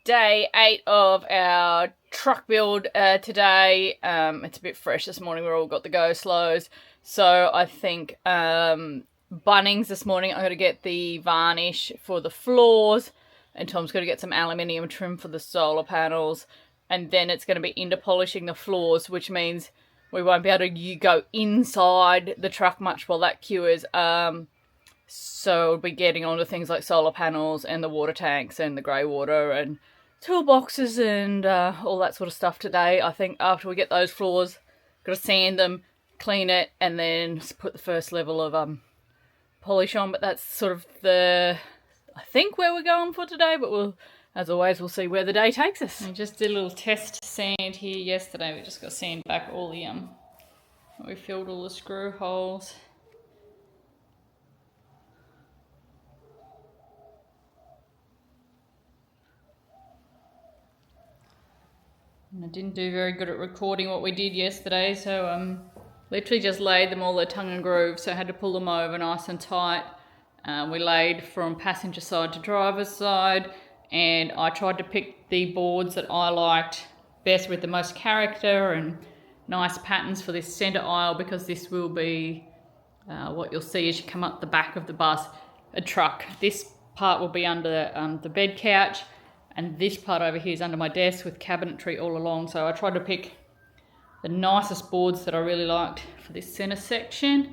day 8 of our truck build today. It's a bit fresh this morning. We've all got the go slows. So I think Bunnings this morning, I got to get the varnish for the floors, and Tom's got to get some aluminium trim for the solar panels, and then it's going to be into polishing the floors, which means we won't be able to go inside the truck much while that cures. So we'll be getting onto things like solar panels and the water tanks and the grey water and toolboxes and all that sort of stuff today. I think after we get those floors, got to sand them, clean it, and then put the first level of polish on. But that's sort of I think where we're going for today. But we'll, as always, we'll see where the day takes us. We just did a little test sand here yesterday. We just got to sand back all the we filled all the screw holes. And I didn't do very good at recording what we did yesterday, so literally just laid them all the tongue and groove, so I had to pull them over nice and tight. We laid from passenger side to driver's side, and I tried to pick the boards that I liked best with the most character and nice patterns for this centre aisle, because this will be what you'll see as you come up the back of the bus, a truck. This part will be under the bed couch, and this part over here is under my desk with cabinetry all along. So I tried to pick the nicest boards that I really liked for this centre section.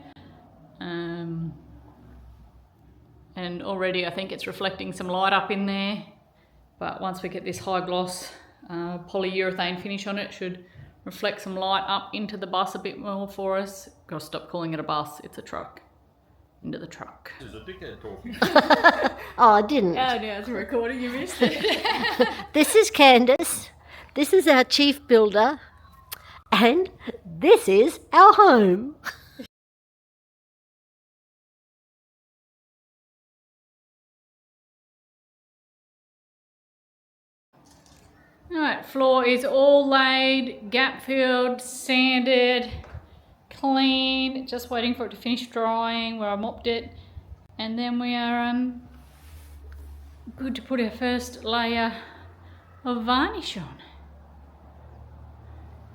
And already I think it's reflecting some light up in there. But once we get this high gloss polyurethane finish on it, should reflect some light up into the bus a bit more for us. Gotta stop calling it a bus, it's a truck. Into the truck. This is a dickhead talking. Oh, I didn't. Oh, now it's recording, you missed it. This is Candace. This is our chief builder. And this is our home. Alright, floor is all laid, gap filled, sanded, clean, just waiting for it to finish drying where I mopped it, and then we are good to put our first layer of varnish on.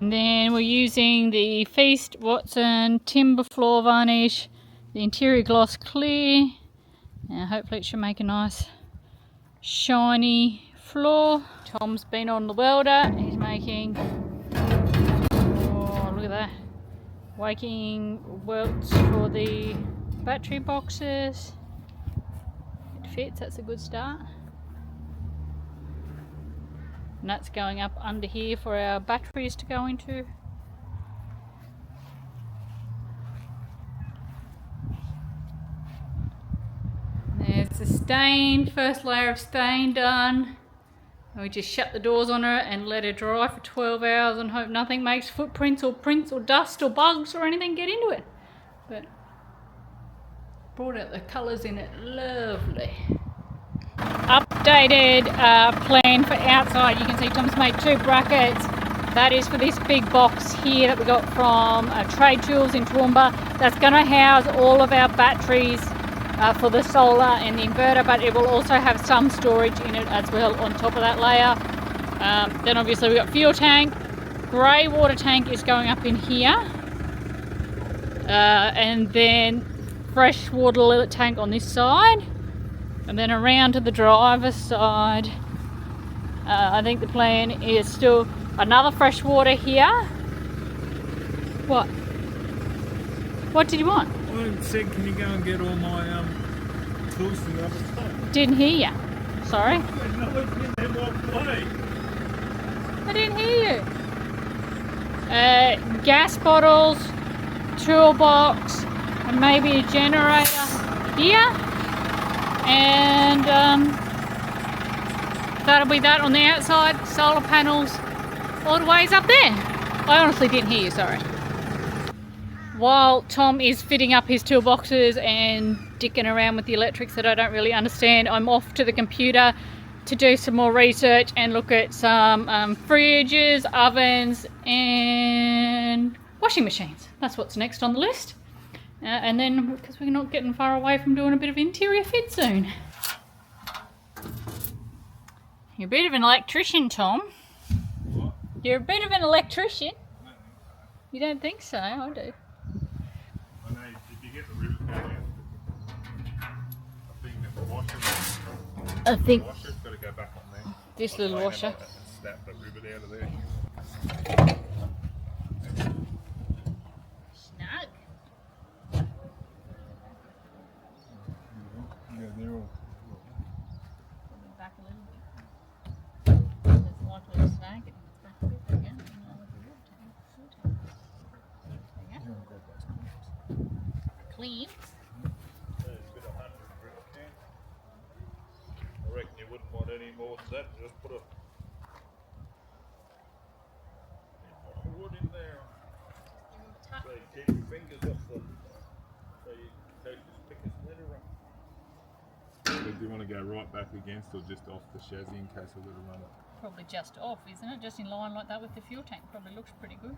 And then we're using the Feast Watson timber floor varnish, the interior gloss clear. Now hopefully it should make a nice shiny floor. Tom's been on the welder, he's making, oh look at that, waking welts for the battery boxes. It fits, that's a good start. And that's going up under here for our batteries to go into. There's the stain, first layer of stain done. And we just shut the doors on her and let her dry for 12 hours and hope nothing makes footprints or prints or dust or bugs or anything get into it. But brought out the colours in it, lovely. Updated plan for outside. You can see Tom's made 2 brackets. That is for this big box here that we got from Trade Tools in Toowoomba. That's going to house all of our batteries for the solar and the inverter, but it will also have some storage in it as well on top of that layer. Then obviously we've got fuel tank, grey water tank is going up in here, and then fresh water tank on this side, and then around to the driver's side. I think the plan is still another fresh water here. What did you want? I said, can you go and get all my tools from the other side? Didn't hear you. Sorry. No, it's in them one way. I didn't hear you. Gas bottles, toolbox, and maybe a generator here. And that'll be that on the outside. Solar panels all the ways up there. I honestly didn't hear you, sorry. While Tom is fitting up his toolboxes and dicking around with the electrics that I don't really understand, I'm off to the computer to do some more research and look at some fridges, ovens and washing machines. That's what's next on the list. And then, because we're not getting far away from doing a bit of interior fit soon. You're a bit of an electrician, Tom. What? You're a bit of an electrician. You don't think so? I do. I know if you get the rivet down here, I think that the washer, I think washer's got to go back on there. this little washer. And snap the rivet out of there. Snug. Yeah, they're all. Back a little bit. There's one little snag. It's back a bit again. Clean. I reckon you wouldn't want any more than that. Just put a wood in there. So you keep your fingers off the. So you take this pick a slitter up. Do you want to go right back against or just off the chassis in case of a little run? Probably just off, isn't it? Just in line like that with the fuel tank. Probably looks pretty good.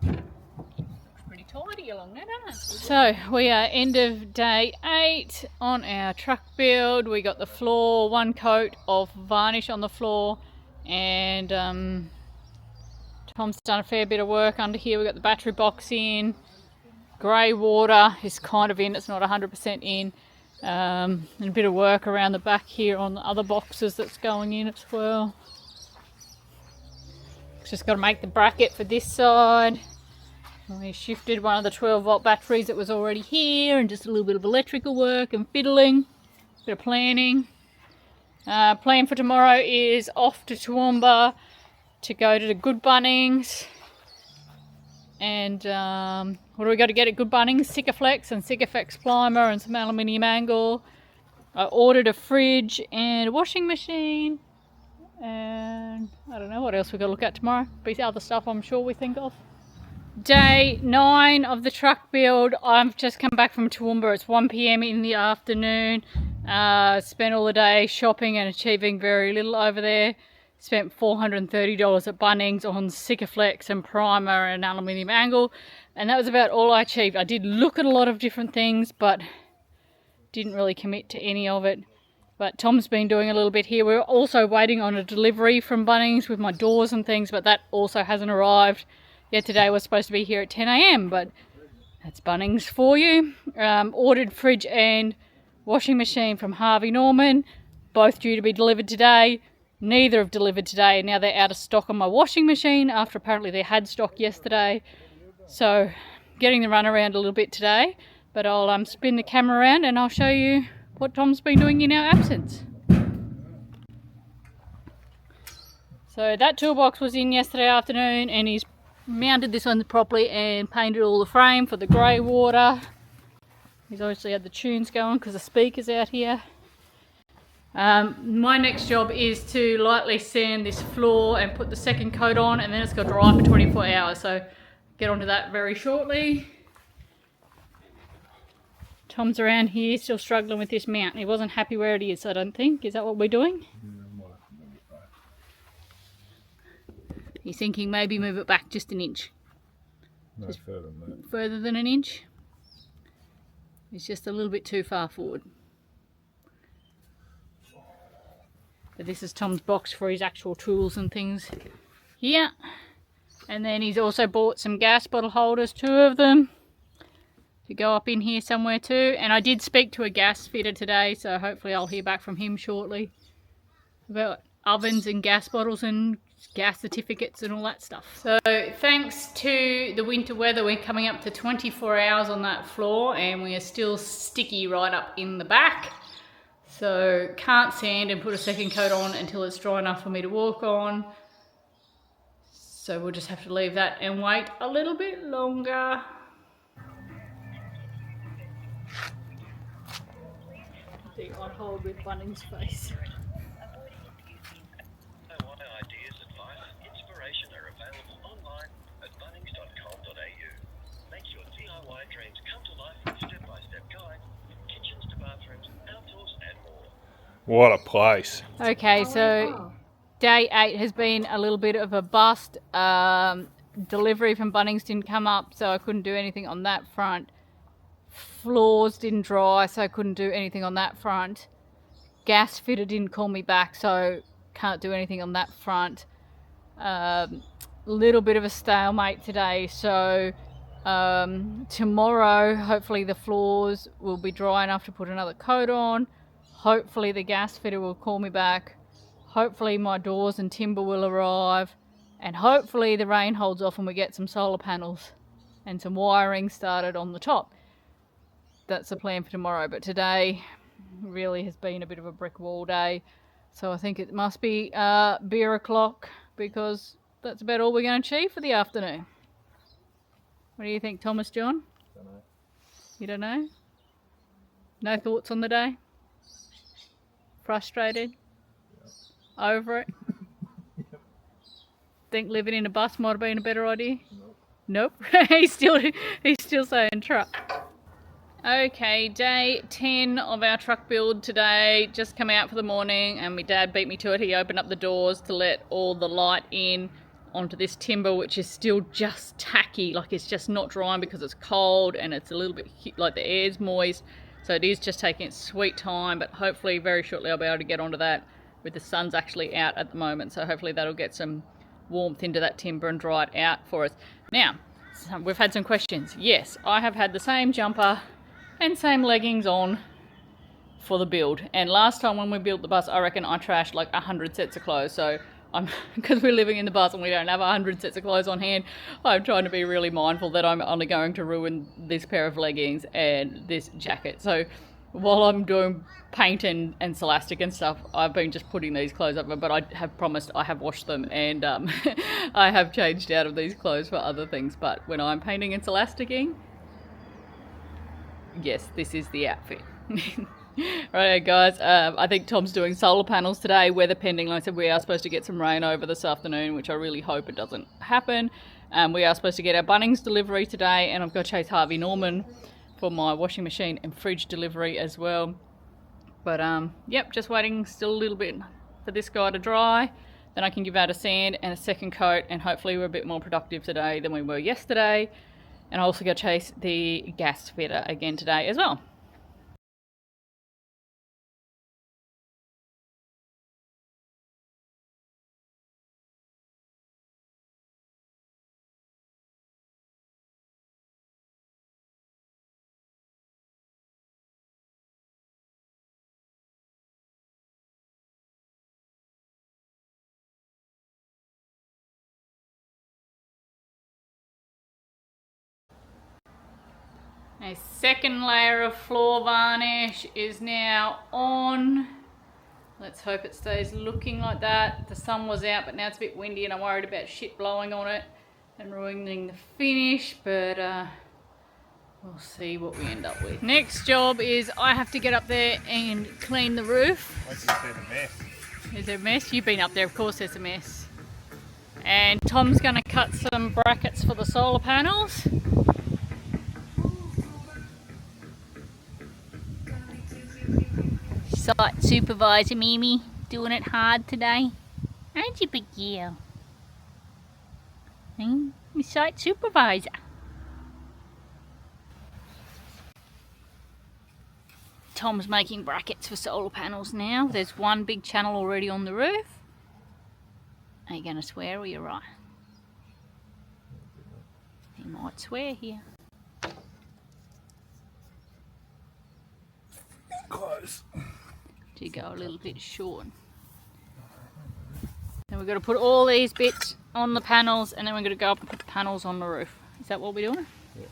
Looks pretty tidy along there, doesn't it? So we are end of day 8 on our truck build. We got the floor, one coat of varnish on the floor, and Tom's done a fair bit of work under here. We got the battery box in. Grey water is kind of in, it's not 100% in. And a bit of work around the back here on the other boxes that's going in as well. Just got to make the bracket for this side. We shifted one of the 12-volt batteries that was already here, and just a little bit of electrical work and fiddling, bit of planning. Plan for tomorrow is off to Toowoomba to go to the Good Bunnings. And what do we got to get at Good Bunnings? Sikaflex and Sikaflex primer and some aluminium angle. I ordered a fridge and a washing machine. And I don't know what else we've got to look at tomorrow. Be other stuff I'm sure we think of. Day 9 of the truck build. I've just come back from Toowoomba. It's 1 PM in the afternoon. Spent all the day shopping and achieving very little over there. Spent $430 at Bunnings on Sikaflex and primer and aluminium angle, and that was about all I achieved. I did look at a lot of different things, but didn't really commit to any of it. But Tom's been doing a little bit here. We're also waiting on a delivery from Bunnings with my doors and things, but that also hasn't arrived yet. Today was supposed to be here at 10 AM, but that's Bunnings for you. Ordered fridge and washing machine from Harvey Norman, both due to be delivered today. Neither have delivered today, and now they're out of stock on my washing machine after apparently they had stock yesterday. So getting the run around a little bit today, but I'll spin the camera around and I'll show you what Tom's been doing in our absence. So that toolbox was in yesterday afternoon, and he's mounted this one properly and painted all the frame for the grey water. He's obviously had the tunes going because the speaker's out here. My next job is to lightly sand this floor and put the second coat on, and then it's got to dry for 24 hours, so get onto that very shortly. Tom's around here still struggling with this mount. He wasn't happy where it is, I don't think. Is that what we're doing? He's thinking maybe move it back just an inch. No, just further than that. Further than an inch? It's just a little bit too far forward. But this is Tom's box for his actual tools and things here. And then he's also bought some gas bottle holders, 2 of them, to go up in here somewhere too. And I did speak to a gas fitter today, so hopefully I'll hear back from him shortly about ovens and gas bottles and gas certificates and all that stuff. So thanks to the winter weather, we're coming up to 24 hours on that floor, and we are still sticky right up in the back. So can't sand and put a second coat on until it's dry enough for me to walk on. So we'll just have to leave that and wait a little bit longer. The on hold with Bunnings face. Ideas, advice, inspiration are available online at bunnings.com.au. Make your DIY dreams come to life with step-by-step guides, kitchens to bathrooms, outdoors and more. What a place. Okay, so day 8 has been a little bit of a bust. Delivery from Bunnings didn't come up, so I couldn't do anything on that front. Floors didn't dry, so I couldn't do anything on that front. gas fitter didn't call me back, so can't do anything on that front. Little bit of a stalemate today, so tomorrow hopefully the floors will be dry enough to put another coat on. Hopefully the gas fitter will call me back. Hopefully my doors and timber will arrive, and hopefully the rain holds off and we get some solar panels and some wiring started on the top. That's the plan for tomorrow, but today really has been a bit of a brick wall day, so I think it must be beer o'clock, because that's about all we're going to achieve for the afternoon. What do you think, Thomas John? Don't know. You don't know? No thoughts on the day? Frustrated? Yep. Over it? Yep. Think living in a bus might have been a better idea? Nope. Nope. he's still saying truck. Okay, day 10 of our truck build today. Just come out for the morning and my dad beat me to it. He opened up the doors to let all the light in onto this timber, which is still just tacky, like it's just not drying because it's cold and it's a little bit like the air's moist. So it is just taking its sweet time, but hopefully very shortly I'll be able to get onto that with the sun's actually out at the moment. So hopefully that'll get some warmth into that timber and dry it out for us. Now, we've had some questions. Yes, I have had the same jumper and same leggings on for the build. And last time when we built the bus, I reckon I trashed like 100 sets of clothes. So because we're living in the bus and we don't have 100 sets of clothes on hand, I'm trying to be really mindful that I'm only going to ruin this pair of leggings and this jacket. So while I'm doing paint and Celastic and stuff, I've been just putting these clothes up, but I have promised I have washed them, and I have changed out of these clothes for other things. But when I'm painting and Celasticing, yes, this is the outfit. Right, guys, I think Tom's doing solar panels today, weather pending. Like I said, we are supposed to get some rain over this afternoon, which I really hope it doesn't happen. We are supposed to get our Bunnings delivery today, and I've got to chase Harvey Norman for my washing machine and fridge delivery as well. But yep, just waiting still a little bit for this guy to dry. Then I can give out a sand and a second coat, and hopefully we're a bit more productive today than we were yesterday. And I also got to chase the gas fitter again today as well. A second layer of floor varnish is now on. Let's hope it stays looking like that. The sun was out, but now it's a bit windy and I'm worried about shit blowing on it and ruining the finish, but we'll see what we end up with. Next job is I have to get up there and clean the roof. Like you said, a mess. Is there a mess? You've been up there, of course there's a mess. And Tom's gonna cut some brackets for the solar panels. Site supervisor Mimi, doing it hard today. Aren't you, big girl? Your site supervisor. Tom's making brackets for solar panels now. There's one big channel already on the roof. Are you going to swear or you're right? He might swear here. Close. To go a little bit short. Then we've got to put all these bits on the panels, and then we're going to go up and put the panels on the roof. Is that what we're doing? Yeah.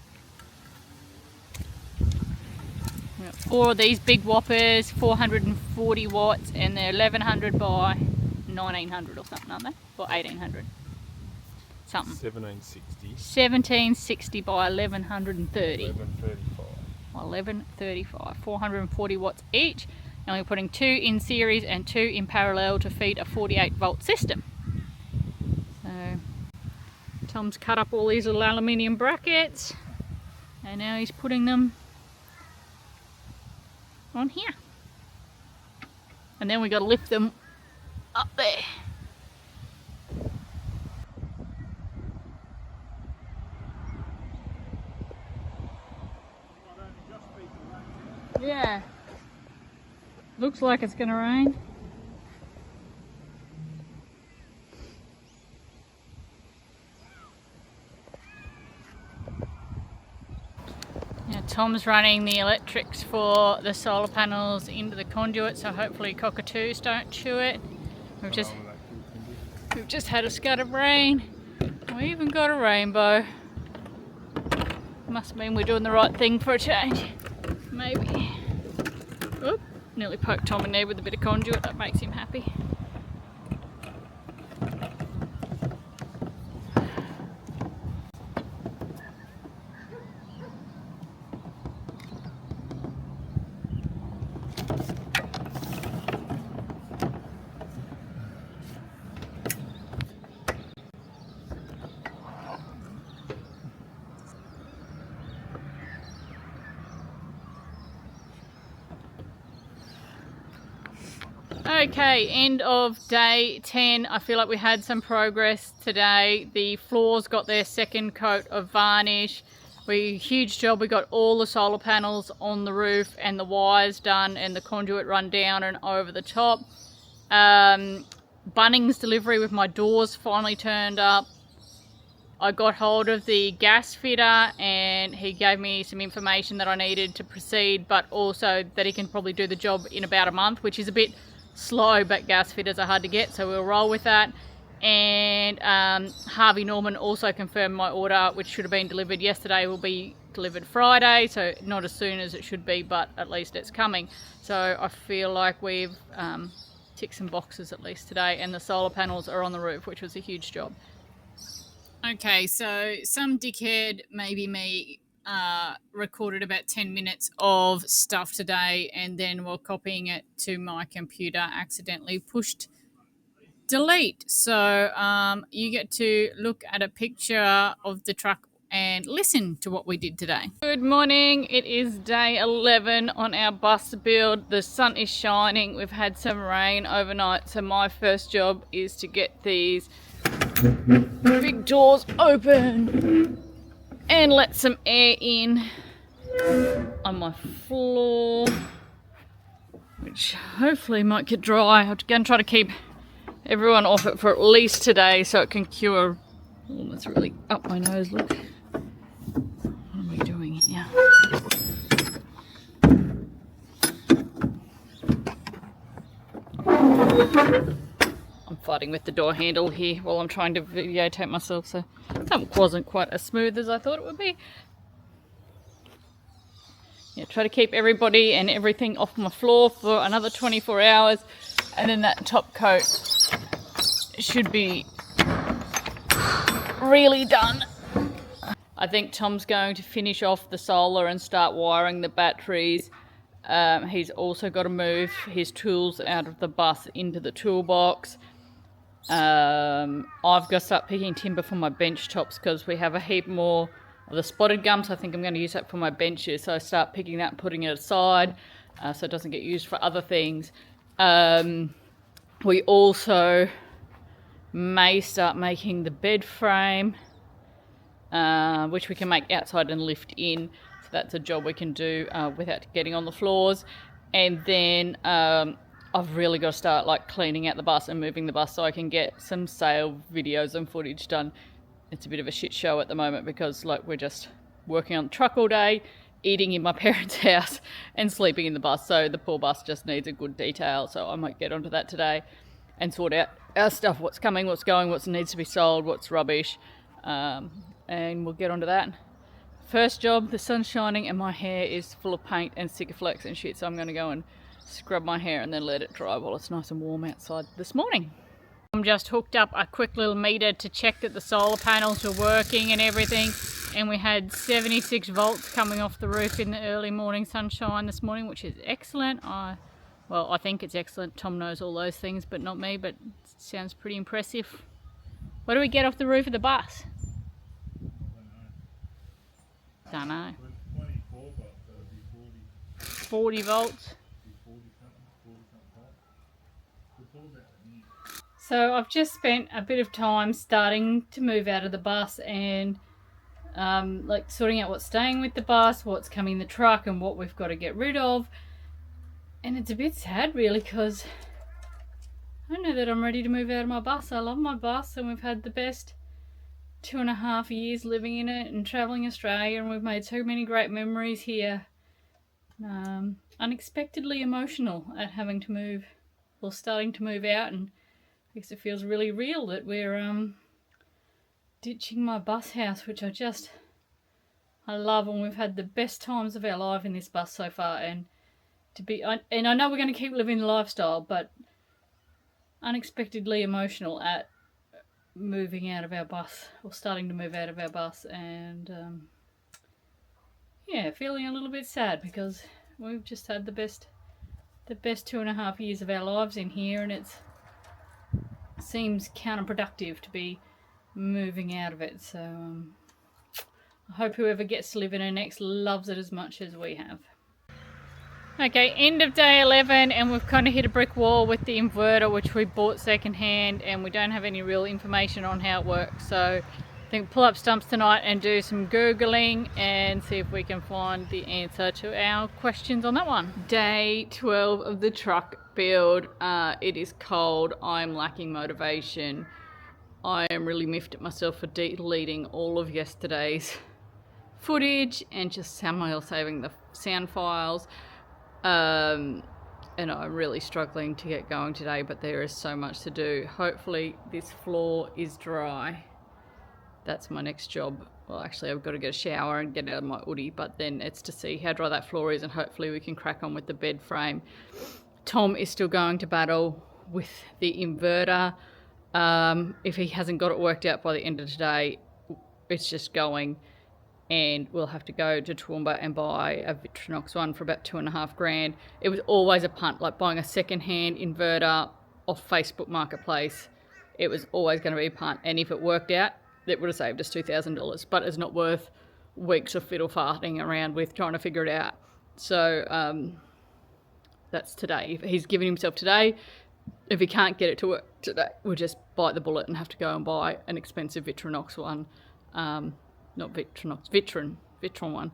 4 of these big whoppers, 440 watts, and they're 1100 by 1900 or something, aren't they? Or 1800. Something. 1760. 1760 by 1130. 1135. 1135. 440 watts each. And we're putting 2 in series and 2 in parallel to feed a 48 volt system. So Tom's cut up all these little aluminium brackets and now he's putting them on here. And then we got to lift them up there. Yeah. Looks like it's gonna rain. Now Tom's running the electrics for the solar panels into the conduit, so hopefully cockatoos don't chew it. We've just had a scud of rain. We even got a rainbow. Must mean we're doing the right thing for a change. Maybe. Oop, nearly poked Tom in there with a bit of conduit. That makes him happy. Okay, end of day 10. I feel like we had some progress today. The floors got their second coat of varnish. Huge job. We got all the solar panels on the roof and the wires done and the conduit run down and over the top. Bunnings delivery with my doors finally turned up. I got hold of the gas fitter and he gave me some information that I needed to proceed, but also that he can probably do the job in about a month, which is a bit slow, but gas fitters are hard to get, so we'll roll with that. And Harvey Norman also confirmed my order, which should have been delivered yesterday, will be delivered Friday, so not as soon as it should be, but at least it's coming. So I feel like we've ticked some boxes at least today, and the solar panels are on the roof, which was a huge job. Okay, so some dickhead, maybe me, recorded about 10 minutes of stuff today, and then while copying it to my computer accidentally pushed delete. So you get to look at a picture of the truck and listen to what we did today. Good morning, it is day 11 on our bus build. The sun is shining, we've had some rain overnight, so my first job is to get these big doors open and let some air in on my floor, which hopefully might get dry. I'm going to try to keep everyone off it for at least today so it can cure. Oh, that's really up my nose, look. What am I doing here? I'm fighting with the door handle here while I'm trying to videotape myself, so that wasn't quite as smooth as I thought it would be. Yeah, try to keep everybody and everything off my floor for another 24 hours, and then that top coat should be really done. I think Tom's going to finish off the solar and start wiring the batteries. He's also got to move his tools out of the bus into the toolbox. I've got to start picking timber for my bench tops because we have a heap more of the spotted gum, so I think I'm going to use that for my benches. So I start picking that and putting it aside so it doesn't get used for other things. We also may start making the bed frame, which we can make outside and lift in. So that's a job we can do without getting on the floors. And then I've really got to start like cleaning out the bus and moving the bus so I can get some sale videos and footage done. It's a bit of a shit show at the moment because like we're just working on the truck all day, eating in my parents' house and sleeping in the bus. So the poor bus just needs a good detail. So I might get onto that today and sort out our stuff, what's coming, what's going, what needs to be sold, what's rubbish. And we'll get onto that. First job, the sun's shining and my hair is full of paint and sticker flecks and shit. So I'm going to go and scrub my hair and then let it dry while it's nice and warm outside this morning. I'm just hooked up a quick little meter to check that the solar panels were working and everything, and we had 76 volts coming off the roof in the early morning sunshine this morning, which is excellent. Well, I think it's excellent. Tom knows all those things, but not me, but it sounds pretty impressive. What do we get off the roof of the bus? Don't know. 24 volts, so it'd be 40 volts. So I've just spent a bit of time starting to move out of the bus and like sorting out what's staying with the bus, what's coming in the truck and what we've got to get rid of. And it's a bit sad really, because I know that I'm ready to move out of my bus. I love my bus, and we've had the best 2.5 years living in it and travelling Australia, and we've made so many great memories here. Unexpectedly emotional at having to move, or starting to move out, and I guess it feels really real that we're ditching my bus house, which I love, and we've had the best times of our life in this bus so far. And I know we're going to keep living the lifestyle, but unexpectedly emotional at moving out of our bus, or starting to move out of our bus, and yeah, feeling a little bit sad because we've just had the best 2.5 years of our lives in here, and it seems counterproductive to be moving out of it. So I hope whoever gets to live in it next loves it as much as we have. Okay, end of day 11, and we've kind of hit a brick wall with the inverter, which we bought secondhand, and we don't have any real information on how it works. So I think pull up Stumps tonight and do some Googling and see if we can find the answer to our questions on that one. Day 12 of the truck build. It is cold. I'm lacking motivation. I am really miffed at myself for deleting all of yesterday's footage and just somehow saving the sound files. And I'm really struggling to get going today, but there is so much to do. Hopefully this floor is dry. That's my next job. Well, actually I've got to get a shower and get out of my hoodie, but then it's to see how dry that floor is, and hopefully we can crack on with the bed frame. Tom is still going to battle with the inverter. If he hasn't got it worked out by the end of today, it's just going, and we'll have to go to Toowoomba and buy a Victronox one for about $2,500. It was always a punt, like buying a second-hand inverter off Facebook Marketplace. It was always going to be a punt, and if it worked out, it would have saved us $2,000, but it's not worth weeks of fiddle farting around with trying to figure it out. So that's today. He's giving himself today. If he can't get it to work today, we'll just bite the bullet and have to go and buy an expensive Victronox one. Not Victronox, Victron one.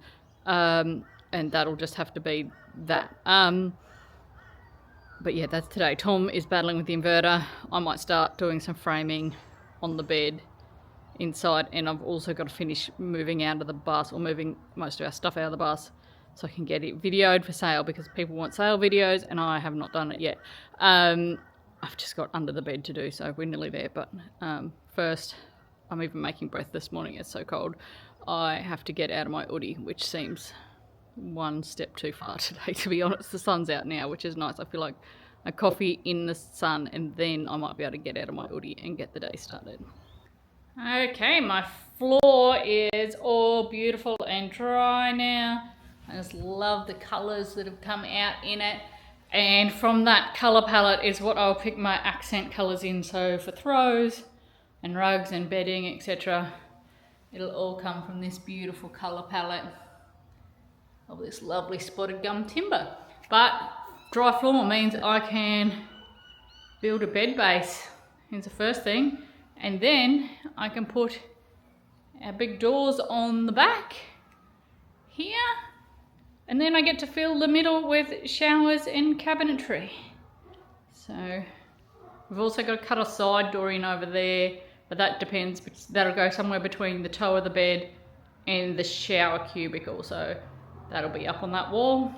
And that'll just have to be that. But yeah, that's today. Tom is battling with the inverter. I might start doing some framing on the bed inside, and I've also got to finish moving out of the bus, or moving most of our stuff out of the bus, so I can get it videoed for sale, because people want sale videos and I have not done it yet. I've just got under the bed to do, so we're nearly there. But first, I'm even making breath this morning, it's so cold. I have to get out of my hoodie, which seems one step too far today, to be honest. The sun's out now, which is nice. I feel like a coffee in the sun, and then I might be able to get out of my hoodie and get the day started. Okay, my floor is all beautiful and dry now. I just love the colours that have come out in it. And from that colour palette is what I'll pick my accent colours in. So for throws and rugs and bedding, etc., it'll all come from this beautiful colour palette of this lovely spotted gum timber. But dry floor means I can build a bed base. Here's the first thing. And then I can put our big doors on the back here. And then I get to fill the middle with showers and cabinetry. So we've also got to cut a side door in over there, but that depends. That'll go somewhere between the toe of the bed and the shower cubicle. So that'll be up on that wall.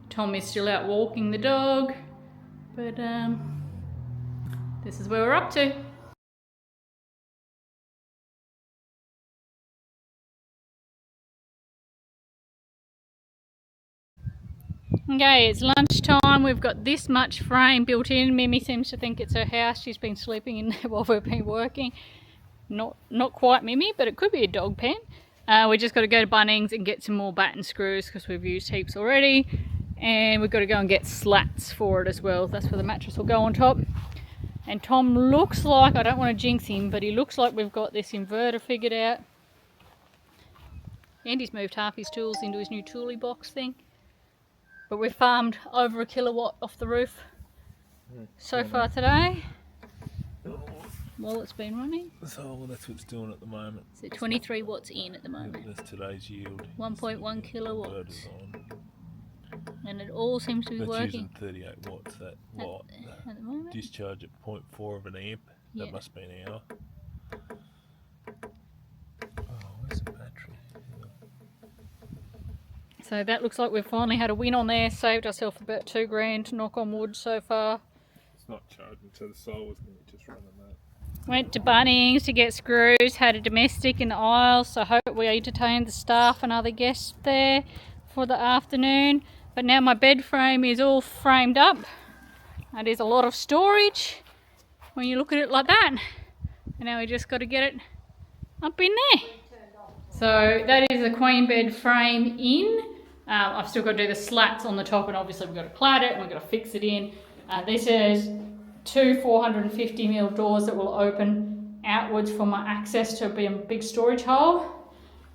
Tom is still out walking the dog, but this is where we're up to. Okay, it's lunchtime. We've got this much frame built in. Mimi seems to think it's her house. She's been sleeping in there while we've been working. Not quite Mimi, but it could be a dog pen. We just got to go to Bunnings and get some more batten screws, because we've used heaps already. And we've got to go and get slats for it as well. That's where the mattress will go on top. And Tom looks like, I don't want to jinx him, but he looks like we've got this inverter figured out. Andy's moved half his tools into his new toolie box thing. But we've farmed over 1 kilowatt off the roof so far today, while it's been running. So that's what it's doing at the moment. So 23 watts in at the moment. That's today's yield. 1.1 kilowatts. Inverter's on. and it all seems to be That's working. using 38 watts. That light. At the moment. Discharge at 0.4 of an amp. Yeah. That must be an hour. Oh, where's the battery? So that looks like we've finally had a win on there. Saved ourselves about $2,000, knock on wood so far. It's not charging, so the solar's going to just run on that. Went to Bunnings to get screws, had a domestic in the aisle, so hope we entertained the staff and other guests there for the afternoon. But now my bed frame is all framed up. That is a lot of storage when you look at it like that. And now we just got to get it up in there. So that is the queen bed frame in. I've still got to do the slats on the top, and obviously we've got to clad it and we've got to fix it in. This is 2 450mm doors that will open outwards for my access to be a big storage hole.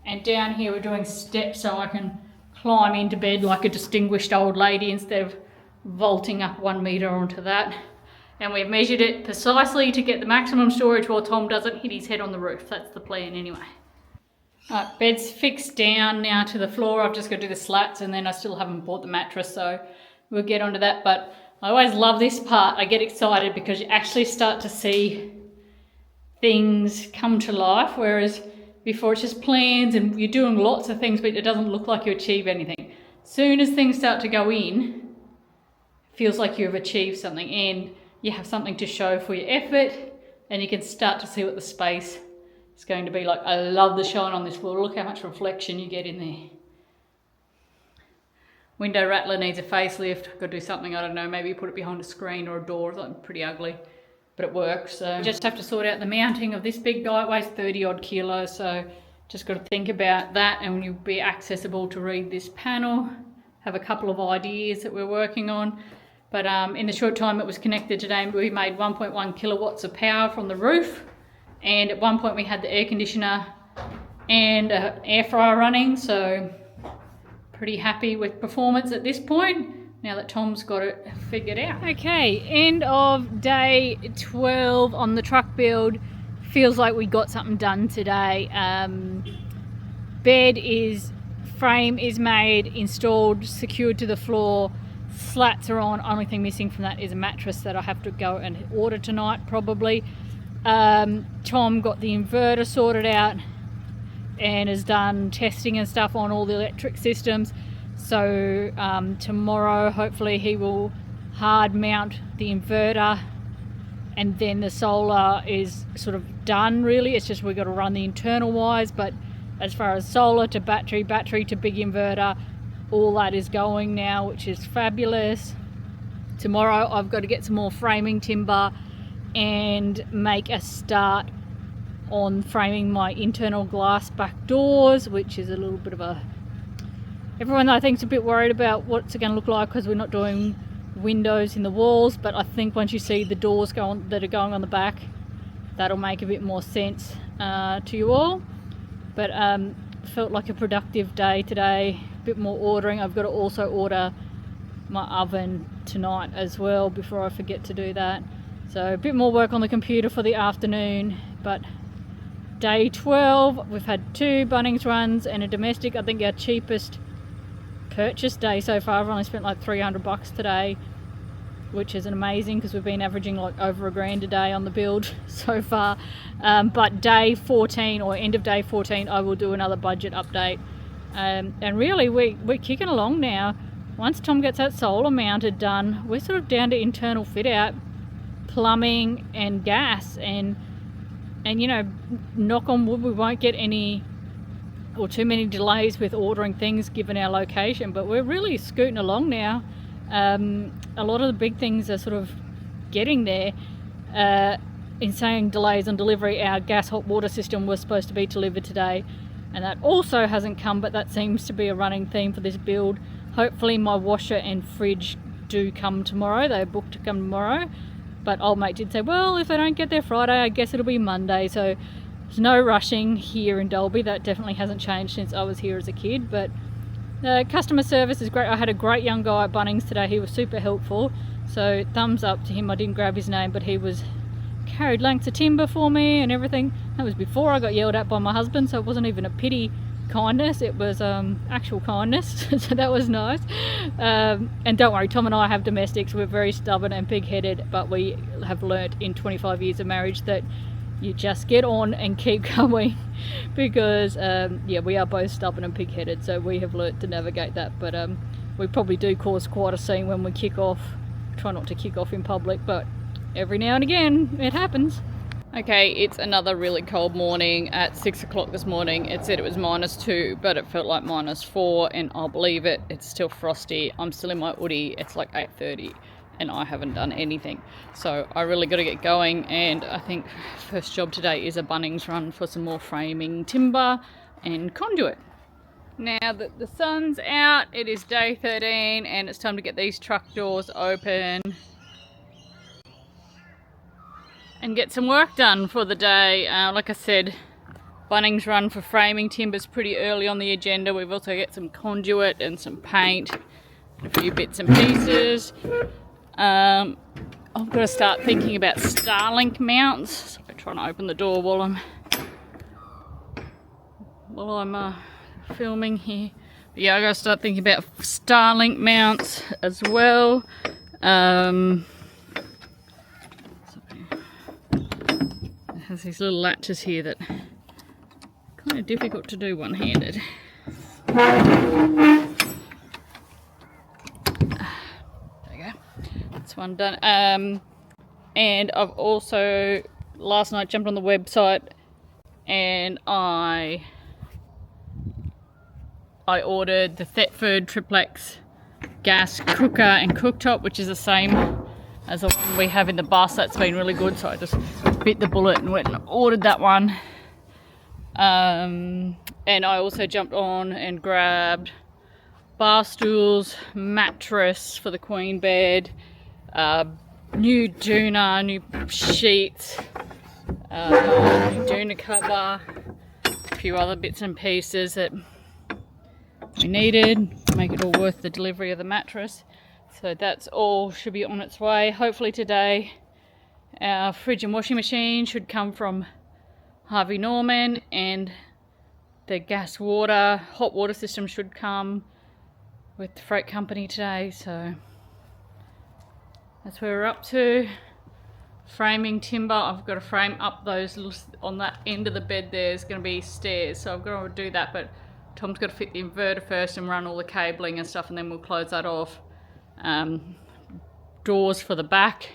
And down here we're doing steps so I can climb into bed like a distinguished old lady instead of vaulting up 1 metre onto that. And we've measured it precisely to get the maximum storage while Tom doesn't hit his head on the roof. That's the plan anyway. Alright, bed's fixed down now to the floor. I've just got to do the slats, and then I still haven't bought the mattress, so we'll get onto that. But I always love this part. I get excited because you actually start to see things come to life, whereas before it's just plans and you're doing lots of things, but it doesn't look like you achieve anything. Soon as things start to go in, it feels like you've achieved something and you have something to show for your effort, and you can start to see what the space is going to be like. I love the shine on this floor. Look how much reflection you get in there. Window rattler needs a facelift. I've got to do something, I don't know, maybe put it behind a screen or a door, something pretty ugly, but it works. So just have to sort out the mounting of this big guy. It weighs 30 odd kilos, so just got to think about that, and you'll be accessible to read this panel. Have a couple of ideas that we're working on, but in the short time it was connected today, we made 1.1 kilowatts of power from the roof, and at one point we had the air conditioner and an air fryer running, so pretty happy with performance at this point, now that Tom's got it figured out. Okay, end of day 12 on the truck build. Feels like we got something done today. Frame is made, installed, secured to the floor, slats are on. Only thing missing from that is a mattress that I have to go and order tonight probably. Tom got the inverter sorted out and has done testing and stuff on all the electric systems, so tomorrow hopefully he will hard mount the inverter, and then the solar is sort of done really. It's just we've got to run the internal wires, but as far as solar to battery to big inverter, all that is going now, which is fabulous. Tomorrow I've got to get some more framing timber and make a start on framing my internal glass back doors, which is a little bit of a... Everyone I think is a bit worried about what's it going to look like because we're not doing windows in the walls, but I think once you see the doors that are going on the back, that'll make a bit more sense to you all. But felt like a productive day today, a bit more ordering. I've got to also order my oven tonight as well before I forget to do that. So a bit more work on the computer for the afternoon, but day 12, we've had 2 Bunnings runs and a domestic. I think our cheapest purchase day so far, I've only spent like $300 today, which is amazing because we've been averaging like over $1,000 a day on the build so far. But day 14 or end of day 14, I will do another budget update. And really we're kicking along now. Once Tom gets that solar mounted done, we're sort of down to internal fit out, plumbing and gas, and you know, knock on wood, we won't get any or too many delays with ordering things given our location, but we're really scooting along now. A lot of the big things are sort of getting there. In saying delays on delivery, our gas hot water system was supposed to be delivered today, and that also hasn't come, but that seems to be a running theme for this build. Hopefully my washer and fridge do come tomorrow. They're booked to come tomorrow, but old mate did say, well, if they don't get there Friday, I guess it'll be Monday. So there's no rushing here in Dalby. That definitely hasn't changed since I was here as a kid, but customer service is great. I had a great young guy at Bunnings today. He was super helpful, so thumbs up to him. I didn't grab his name, but he was carried lengths of timber for me and everything. That was before I got yelled at by my husband, so it wasn't even a pity kindness, it was actual kindness. So that was nice. And don't worry, Tom and I have domestics. We're very stubborn and pig-headed, but we have learnt in 25 years of marriage that you just get on and keep going, because yeah, we are both stubborn and pig-headed, so we have learnt to navigate that. But we probably do cause quite a scene when we kick off. Try not to kick off in public, but every now and again it happens. Okay, it's another really cold morning. At 6 o'clock this morning it said it was -2, but it felt like -4, and I'll believe it, it's still frosty. I'm still in my hoodie. It's like 8:30 and I haven't done anything, so I really got to get going. And I think first job today is a Bunnings run for some more framing timber and conduit. Now that the sun's out, it is day 13 and it's time to get these truck doors open and get some work done for the day. Like I said, Bunnings run for framing timber's pretty early on the agenda. We've also got some conduit and some paint, a few bits and pieces. I've got to start thinking about Starlink mounts. So I'm trying to open the door while I'm filming here. But yeah, I got to start thinking about Starlink mounts as well. It has these little latches here that are kind of difficult to do one-handed. There you go. That's one done. And I've also last night jumped on the website and I ordered the Thetford Triplex gas cooker and cooktop, which is the same as the one we have in the bus. That's been really good, so I just bit the bullet and went and ordered that one. And I also jumped on and grabbed bar stools, mattress for the queen bed, new doona, new sheets, new doona cover, a few other bits and pieces that we needed to make it all worth the delivery of the mattress. So that's all, should be on its way hopefully today. Our fridge and washing machine should come from Harvey Norman, and the hot water system should come with the freight company today. So that's where we're up to. Framing timber, I've got to frame up those little, on that end of the bed there's going to be stairs, so I've got to do that, but Tom's got to fit the inverter first and run all the cabling and stuff, and then we'll close that off. Doors for the back,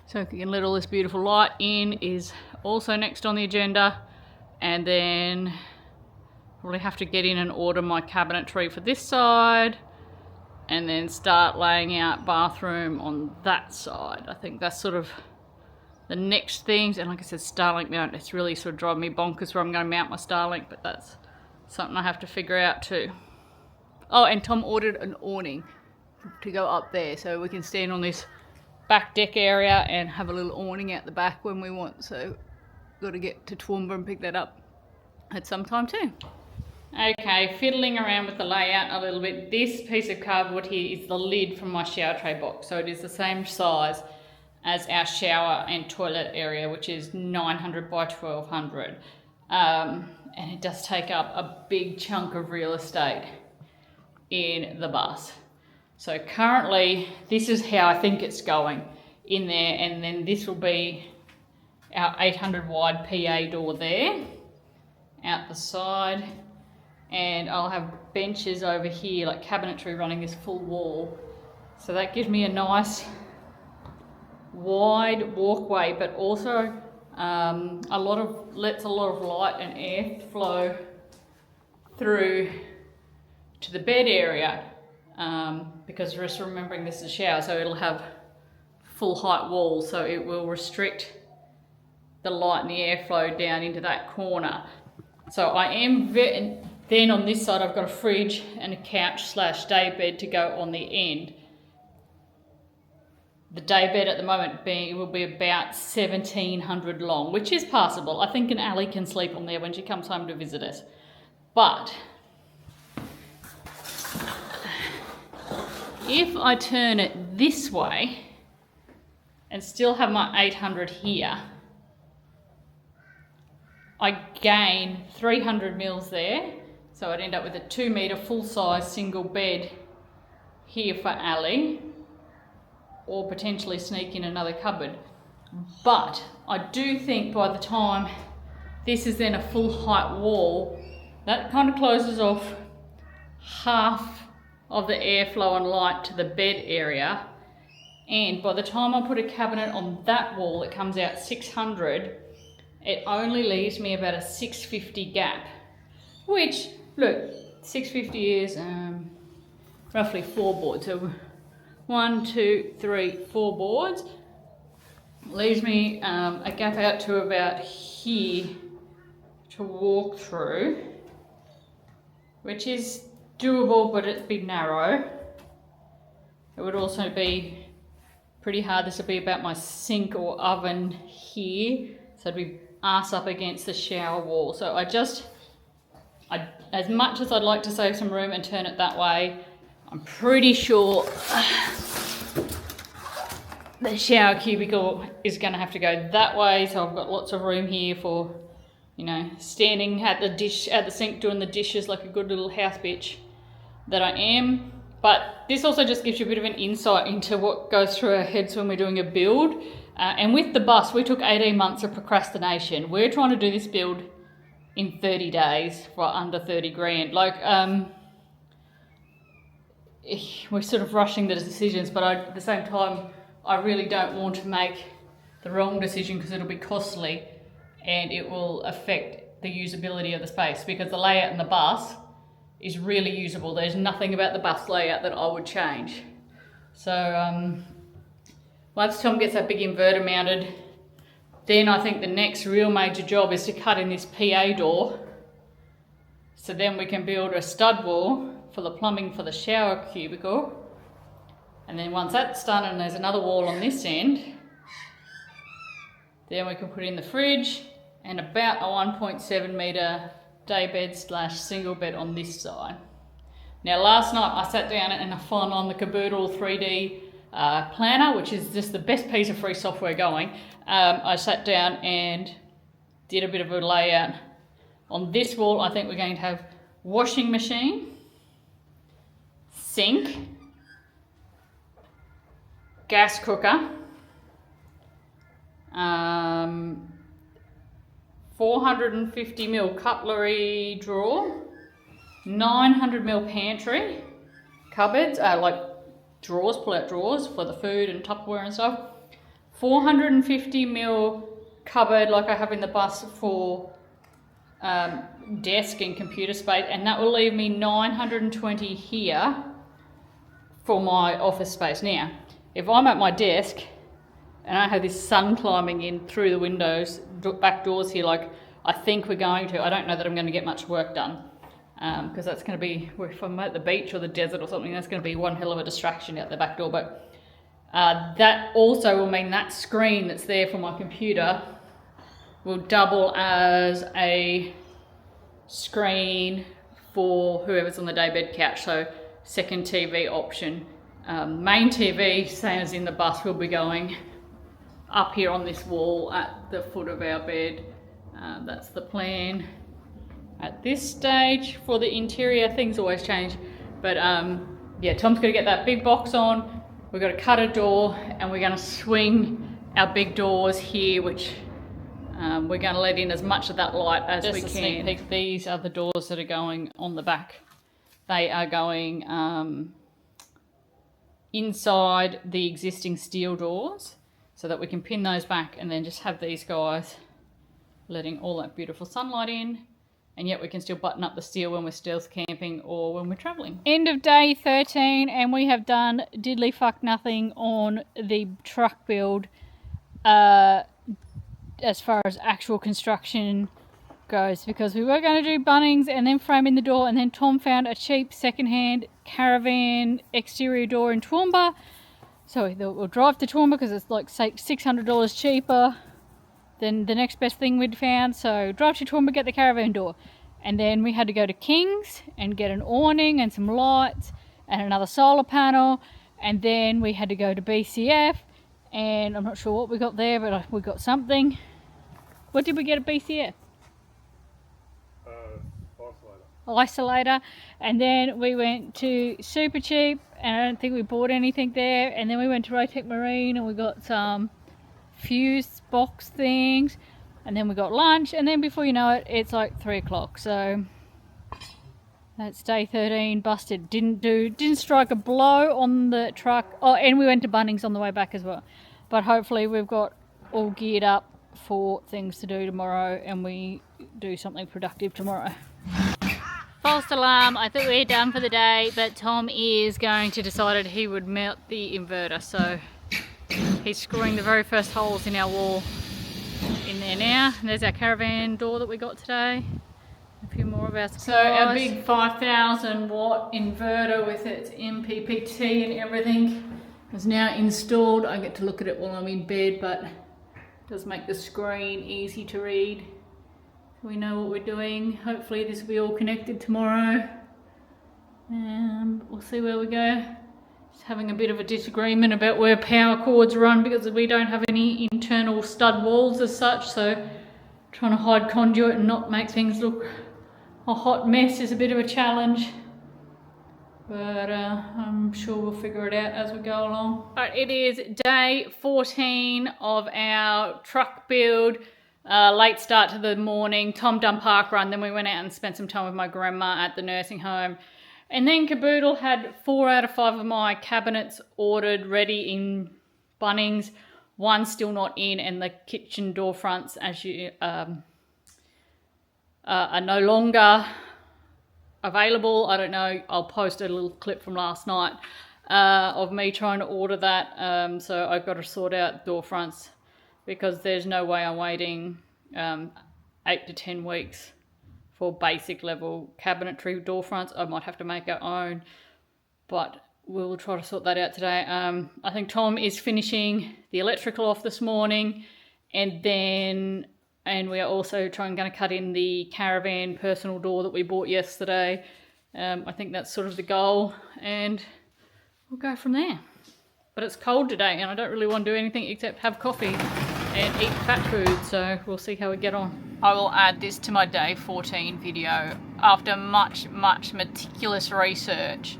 so we can let all this beautiful light in, is also next on the agenda. And then probably have to get in and order my cabinetry for this side, and then start laying out bathroom on that side. I think that's sort of the next things. And like I said, Starlink mount, it's really sort of driving me bonkers where I'm going to mount my Starlink, but that's something I have to figure out too. Oh, and Tom ordered an awning to go up there, so we can stand on this back deck area and have a little awning out the back when we want. So got to get to Toowoomba and pick that up at some time too. Okay, fiddling around with the layout a little bit. This piece of cardboard here is the lid from my shower tray box, so it is the same size as our shower and toilet area, which is 900 by 1200. And it does take up a big chunk of real estate in the bus. So currently this is how I think it's going in there, and then this will be our 800 wide PA door there out the side, and I'll have benches over here like cabinetry running this full wall, so that gives me a nice wide walkway, but also lets a lot of light and air flow through to the bed area, because just remembering this is a shower, so it'll have full height walls, so it will restrict the light and the airflow down into that corner. So I am then on this side I've got a fridge and a couch / day bed to go on the end. The day bed at the moment will be about 1700 long, which is passable. I think an Ally can sleep on there when she comes home to visit us. But if I turn it this way and still have my 800 here, I gain 300 mils there, So I'd end up with a 2 metre full-size single bed here for Ali, or potentially sneak in another cupboard. But I do think by the time this is then a full height wall, that kind of closes off half of the airflow and light to the bed area. And by the time I put a cabinet on that wall, it comes out 600. It only leaves me about a 650 gap, which, look, 650 is roughly 4 boards. So 1, 2, 3, 4 boards. Leaves me a gap out to about here to walk through, which is doable, but it'd be narrow. It would also be pretty hard. This would be about my sink or oven here, so it'd be arse up against the shower wall. So as much as I'd like to save some room and turn it that way, I'm pretty sure the shower cubicle is going to have to go that way. So I've got lots of room here for, you know, standing at the sink doing the dishes like a good little house bitch that I am. But this also just gives you a bit of an insight into what goes through our heads when we're doing a build. And with the bus, we took 18 months of procrastination. We're trying to do this build in 30 days for under 30 grand. Like, we're sort of rushing the decisions, but at the same time, I really don't want to make the wrong decision because it'll be costly and it will affect the usability of the space, because the layout in the bus is really usable. There's nothing about the bus layout that I would change. So once Tom gets that big inverter mounted, then I think the next real major job is to cut in this PA door. So then we can build a stud wall for the plumbing for the shower cubicle. And then once that's done and there's another wall on this end, then we can put in the fridge and about a 1.7 metre day bed / single bed on this side. Now last night I sat down and I found on the Caboodle 3D planner, which is just the best piece of free software going. I sat down and did a bit of a layout. On this wall, I think we're going to have washing machine, sink, gas cooker, 450ml cutlery drawer, 900ml pantry, cupboards, like drawers, pull-out drawers for the food and Tupperware and stuff, 450ml cupboard like I have in the bus for desk and computer space, and that will leave me 920 here for my office space. Now, if I'm at my desk and I have this sun climbing in through the windows, back doors here, like I think we're going to, I don't know that I'm going to get much work done, because that's going to be, if I'm at the beach or the desert or something, that's going to be one hell of a distraction out the back door. But that also will mean that screen that's there for my computer will double as a screen for whoever's on the daybed couch. So second TV option. Main TV, same as in the bus, will be going up here on this wall at the foot of our bed. That's the plan at this stage. For the interior, things always change, but yeah, Tom's going to get that big box on. We're going to cut a door and we're going to swing our big doors here, which we're going to let in as much of that light as we can. Just a sneak peek, these are the doors that are going on the back. They are going inside the existing steel doors so that we can pin those back and then just have these guys letting all that beautiful sunlight in, and yet we can still button up the steel when we're stealth camping or when we're travelling. End of day 13, and we have done diddly fuck nothing on the truck build as far as actual construction goes, because we were going to do Bunnings and then frame in the door, and then Tom found a cheap second-hand caravan exterior door in Toowoomba. So we'll drive to Toowoomba because it's like say $600 cheaper than the next best thing we'd found. So drive to Toowoomba, get the caravan door. And then we had to go to King's and get an awning and some lights and another solar panel. And then we had to go to BCF, and I'm not sure what we got there, but we got something. What did we get at BCF? isolator, and then we went to Super Cheap, and I don't think we bought anything there, and then we went to Rotec Marine and we got some fuse box things, and then we got lunch, and then before you know it, it's like 3 o'clock. So that's day 13 busted. Didn't strike a blow on the truck. Oh, and we went to Bunnings on the way back as well. But hopefully we've got all geared up for things to do tomorrow, and we do something productive tomorrow. False alarm, I thought we were done for the day, but Tom is going to decide he would mount the inverter, so he's screwing the very first holes in our wall in there now. And there's our caravan door that we got today. A few more of our supplies. So our big 5,000 watt inverter with its MPPT and everything is now installed. I get to look at it while I'm in bed, but it does make the screen easy to read. We know what we're doing. Hopefully this will be all connected tomorrow. We'll see where we go. Just having a bit of a disagreement about where power cords run because we don't have any internal stud walls as such, so trying to hide conduit and not make things look a hot mess is a bit of a challenge. But I'm sure we'll figure it out as we go along. Right, it is day 14 of our truck build. Late start to the morning. Tom done park run, then we went out and spent some time with my grandma at the nursing home. And then Caboodle had 4 out of 5 of my cabinets ordered ready in Bunnings. One still not in, and the kitchen door fronts as you are no longer available. I don't know, I'll post a little clip from last night of me trying to order that. So I've got to sort out door fronts, because there's no way I'm waiting 8 to 10 weeks for basic level cabinetry door fronts. I might have to make our own, but we'll try to sort that out today. I think Tom is finishing the electrical off this morning, and we are also going to cut in the caravan personal door that we bought yesterday. I think that's sort of the goal, and we'll go from there. But it's cold today, and I don't really want to do anything except have coffee and eat fat food, so we'll see how we get on. I will add this to my day 14 video. After much meticulous research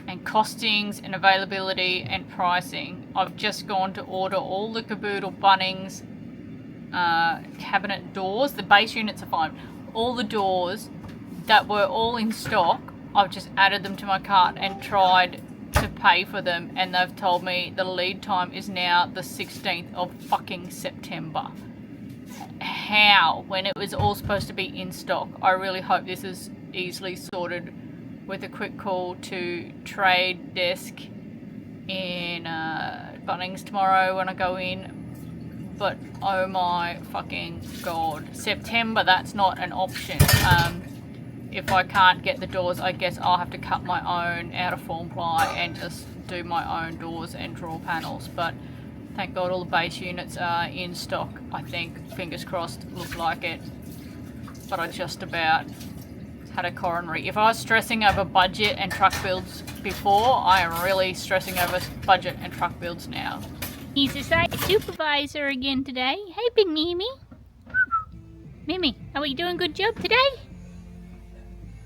and costings and availability and pricing, I've just gone to order all the Caboodle Bunnings cabinet doors. The base units are fine. All the doors that were all in stock, I've just added them to my cart and tried to pay for them, and they've told me the lead time is now the 16th of fucking September. How? When it was all supposed to be in stock. I really hope this is easily sorted with a quick call to trade desk in Bunnings tomorrow when I go in. But oh my fucking god, September, that's not an option. If I can't get the doors, I guess I'll have to cut my own out of form ply and just do my own doors and drawer panels. But thank God all the base units are in stock, I think. Fingers crossed, look like it. But I just about had a coronary. If I was stressing over budget and truck builds before, I am really stressing over budget and truck builds now. He's a site supervisor again today. Hey, Big Mimi. Mimi, are we doing a good job today?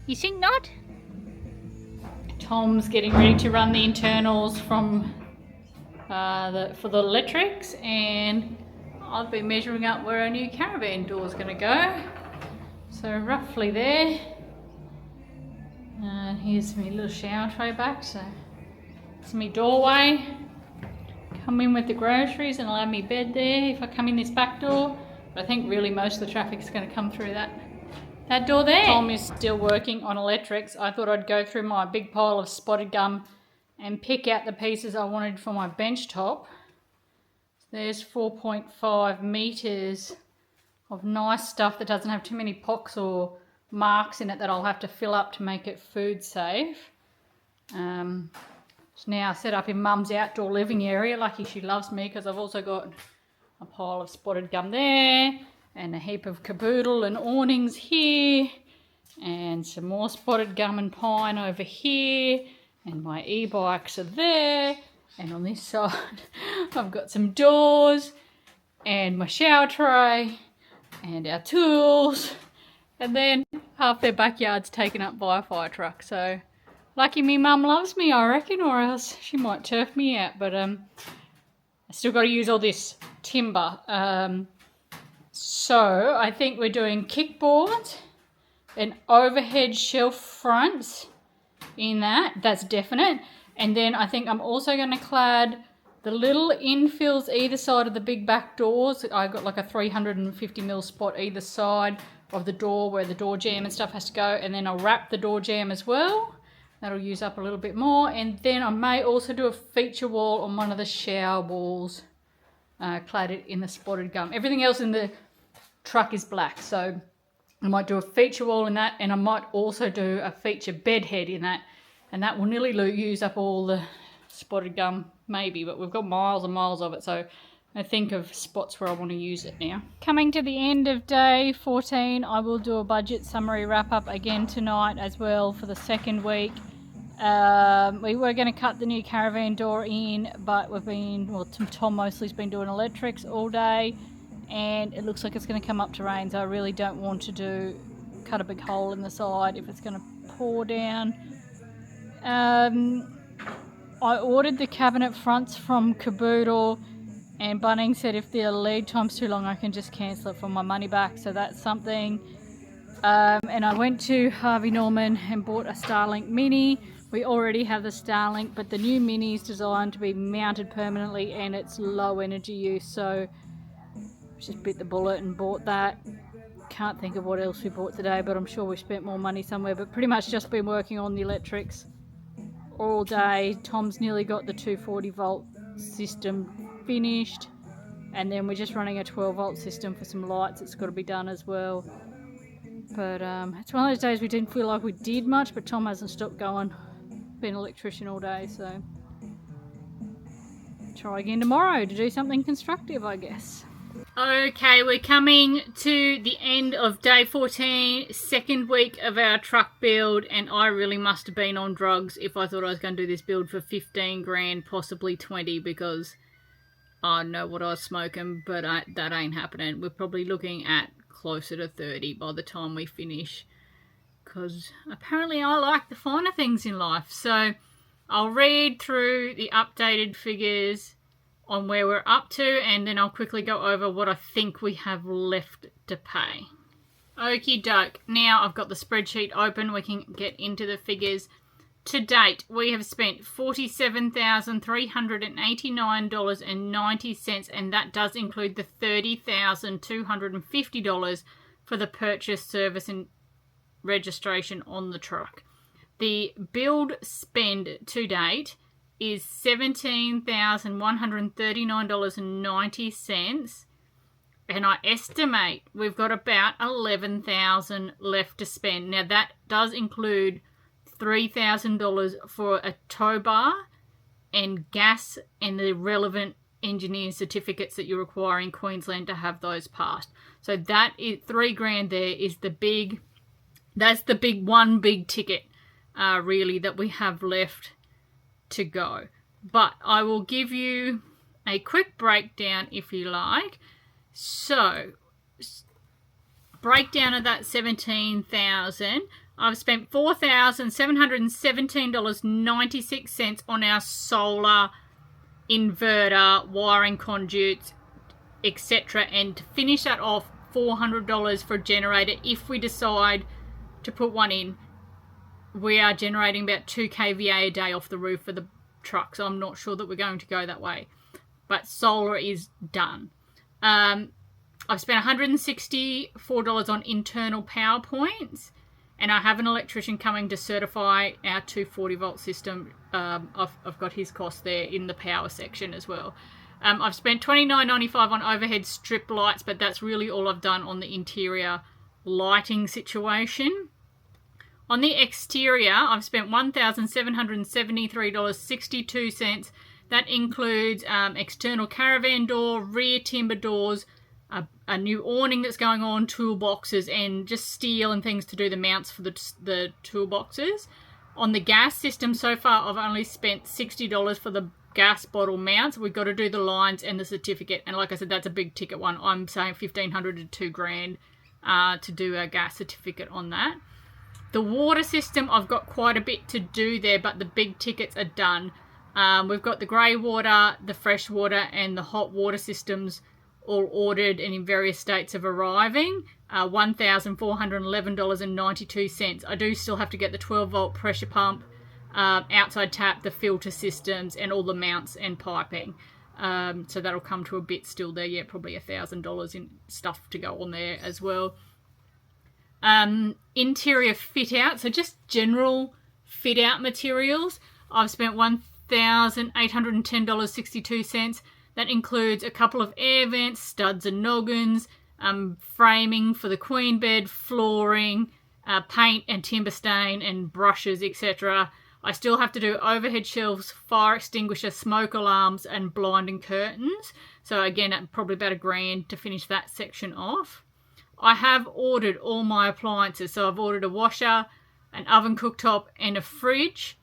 You think not? Tom's getting ready to run the internals from for the electrics, and I've been measuring up where our new caravan door is going to go. So roughly there. Here's my little shower tray back, so it's my doorway. Come in with the groceries and I'll have my bed there if I come in this back door. But I think really most of the traffic is going to come through that door there. Tom is still working on electrics. I thought I'd go through my big pile of spotted gum and pick out the pieces I wanted for my bench top. There's 4.5 meters of nice stuff that doesn't have too many pocks or marks in it that I'll have to fill up to make it food safe. It's now set up in Mum's outdoor living area. Lucky she loves me, because I've also got a pile of spotted gum there, and a heap of Caboodle and awnings here, and some more spotted gum and pine over here, and my e-bikes are there, and on this side I've got some doors and my shower tray and our tools And then half their backyard's taken up by a fire truck. So lucky me mum loves me, I reckon, or else she might turf me out. But I still got to use all this timber. So I think we're doing kickboards and overhead shelf fronts in that. That's definite. And then I think I'm also going to clad the little infills either side of the big back doors. I got like a 350mm spot either side of the door where the door jamb and stuff has to go, and then I'll wrap the door jamb as well. That'll use up a little bit more. And then I may also do a feature wall on one of the shower walls, clad it in the spotted gum. Everything else in the truck is black, so I might do a feature wall in that, and I might also do a feature bed head in that, and that will nearly use up all the spotted gum, maybe, but we've got miles and miles of it, so I think of spots where I want to use it now. Coming to the end of day 14, I will do a budget summary wrap up again tonight as well for the second week. We were going to cut the new caravan door in, but Tom mostly has been doing electrics all day, and it looks like it's going to come up to rain, so I really don't want to cut a big hole in the side if it's going to pour down. I ordered the cabinet fronts from Caboodle, and Bunnings said if the lead time's too long I can just cancel it for my money back, so that's something. And I went to Harvey Norman and bought a Starlink Mini. We already have the Starlink, but the new Mini is designed to be mounted permanently and it's low energy use, so just bit the bullet and bought that. Can't think of what else we bought today, but I'm sure we spent more money somewhere, but pretty much just been working on the electrics all day. Tom's nearly got the 240 volt system finished, and then we're just running a 12 volt system for some lights. It's got to be done as well, but it's one of those days we didn't feel like we did much, but Tom hasn't stopped going. Been an electrician all day, so try again tomorrow to do something constructive, I guess. Okay, we're coming to the end of day 14, second week of our truck build, and I really must have been on drugs if I thought I was going to do this build for 15 grand, possibly 20, because I know what I was smoking, but that ain't happening. We're probably looking at closer to 30 by the time we finish, because apparently I like the finer things in life. So I'll read through the updated figures on where we're up to, and then I'll quickly go over what I think we have left to pay. Okie doke. Now I've got the spreadsheet open. We can get into the figures. To date, we have spent $47,389.90, and that does include the $30,250 for the purchase, service and registration on the truck. The build spend to date is $17,139.90, and I estimate we've got about $11,000 left to spend. Now that does include $3,000 for a tow bar and gas and the relevant engineering certificates that you require in Queensland to have those passed. So that is $3 grand. There is that's the big ticket really that we have left to go. But I will give you a quick breakdown if you like. So breakdown of that 17,000, I've spent $4,717.96 on our solar, inverter, wiring conduits, etc. And to finish that off, $400 for a generator. If we decide to put one in, we are generating about 2 kVA a day off the roof of the truck, so I'm not sure that we're going to go that way. But solar is done. I've spent $164 on internal power points, and I have an electrician coming to certify our 240 volt system. I've got his cost there in the power section as well. I've spent $29.95 on overhead strip lights, but that's really all I've done on the interior lighting situation. On the exterior, I've spent $1,773.62. That includes external caravan door, rear timber doors, a new awning that's going on, toolboxes, and just steel and things to do the mounts for the toolboxes. On the gas system, so far I've only spent $60 for the gas bottle mounts. We've got to do the lines and the certificate, and like I said, that's a big ticket one. I'm saying $1,500 to $2 grand to do a gas certificate on that. The water system, I've got quite a bit to do there, but the big tickets are done. We've got the grey water, the fresh water, and the hot water systems all ordered and in various states of arriving. $1,411.92. I do still have to get the 12-volt pressure pump, outside tap, the filter systems, and all the mounts and piping. So that'll come to a bit still there. Yeah, probably $1,000 in stuff to go on there as well. Interior fit out, so just general fit out materials. I've spent $1,810.62. That includes a couple of air vents, studs and noggins, framing for the queen bed, flooring, paint and timber stain and brushes, etc. I still have to do overhead shelves, fire extinguisher, smoke alarms and blinding curtains. So again, probably about $1,000 to finish that section off. I have ordered all my appliances. So I've ordered a washer, an oven cooktop and a fridge.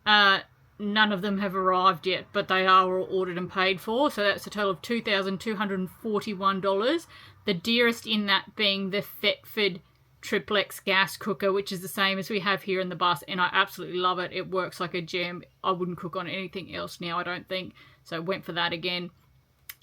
None of them have arrived yet, but they are all ordered and paid for. So that's a total of $2,241. The dearest in that being the Thetford triplex gas cooker, which is the same as we have here in the bus, and I absolutely love it. It works like a gem. I wouldn't cook on anything else now, I don't think. So went for that again.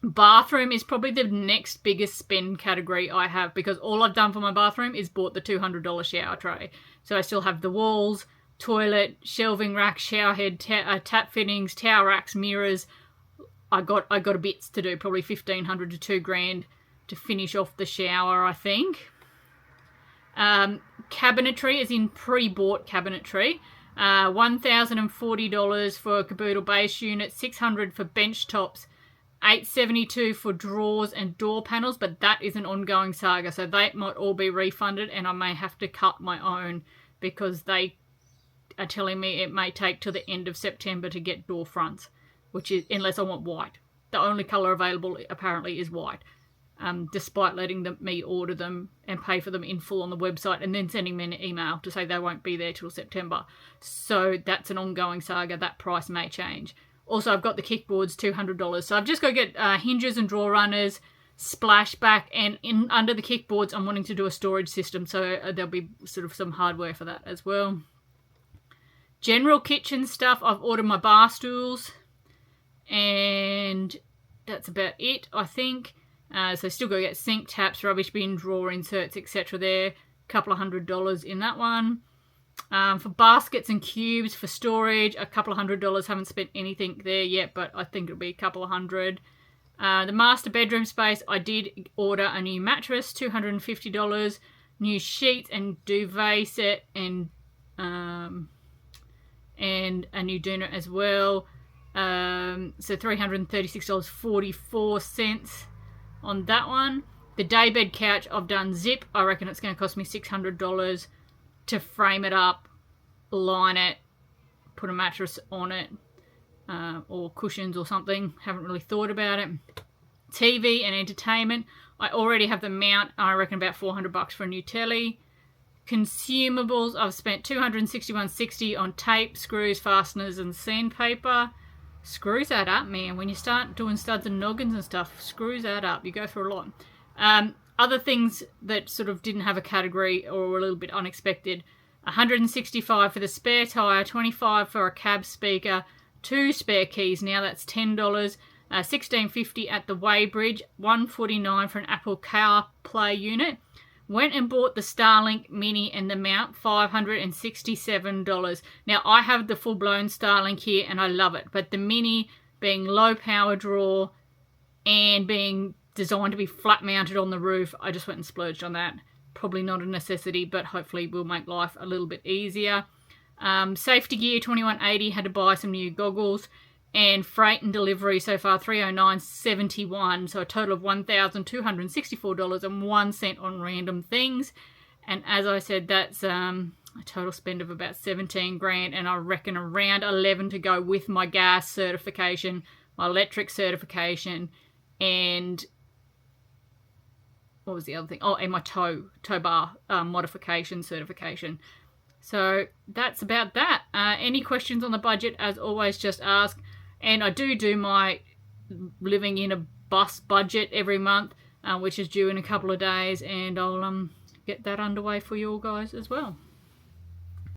Bathroom is probably the next biggest spend category I have, because all I've done for my bathroom is bought the $200 shower tray. So I still have the walls, toilet, shelving rack, shower head, tap fittings, towel racks, mirrors. I got a bits to do, probably $1,500 to $2,000 to finish off the shower, I think. Cabinetry, as in pre-bought cabinetry. $1,040 for a caboodle base unit, $600 for bench tops, $872 for drawers and door panels, but that is an ongoing saga, so they might all be refunded, and I may have to cut my own because they are telling me it may take till the end of September to get door fronts, which is, unless I want white. The only colour available apparently is white, despite letting me order them and pay for them in full on the website and then sending me an email to say they won't be there till September. So that's an ongoing saga. That price may change. Also, I've got the kickboards, $200. So I've just got to get hinges and drawer runners, splashback, and under the kickboards, I'm wanting to do a storage system. So there'll be sort of some hardware for that as well. General kitchen stuff, I've ordered my bar stools, and that's about it, I think. So still got to get sink taps, rubbish bin, drawer inserts, etc. there. A couple of $100 in that one. For baskets and cubes for storage, a couple of $100. Haven't spent anything there yet, but I think it'll be a couple of $100. The master bedroom space, I did order a new mattress, $250. New sheets and duvet set, and a new doona as well. So $336.44 on that one. The daybed couch, I've done zip. I reckon it's going to cost me $600 to frame it up, line it, put a mattress on it, or cushions or something. Haven't really thought about it. TV and entertainment, I already have the mount. I reckon about $400 for a new telly. Consumables, I've spent $261.60 on tape, screws, fasteners, and sandpaper. Screws add up, man. When you start doing studs and noggins and stuff, screws add up. You go through a lot. Other things that sort of didn't have a category or were a little bit unexpected. $165 for the spare tyre, $25 for a cab speaker, 2 spare keys. Now that's $10. $16.50 at the Weybridge, $149 for an Apple CarPlay unit. Went and bought the Starlink Mini and the mount, $567. Now, I have the full-blown Starlink here, and I love it. But the Mini, being low power draw and being designed to be flat-mounted on the roof, I just went and splurged on that. Probably not a necessity, but hopefully will make life a little bit easier. Safety gear, $21.80. Had to buy some new goggles. And freight and delivery so far, $309.71, so a total of $1,264.01 on random things. And as I said, that's a total spend of about $17,000, and I reckon around $11,000 to go with my gas certification, my electric certification, and what was the other thing? Oh, and my tow bar modification certification. So that's about that. Any questions on the budget, as always, just ask. And I do my living in a bus budget every month, which is due in a couple of days, and I'll get that underway for you all guys as well.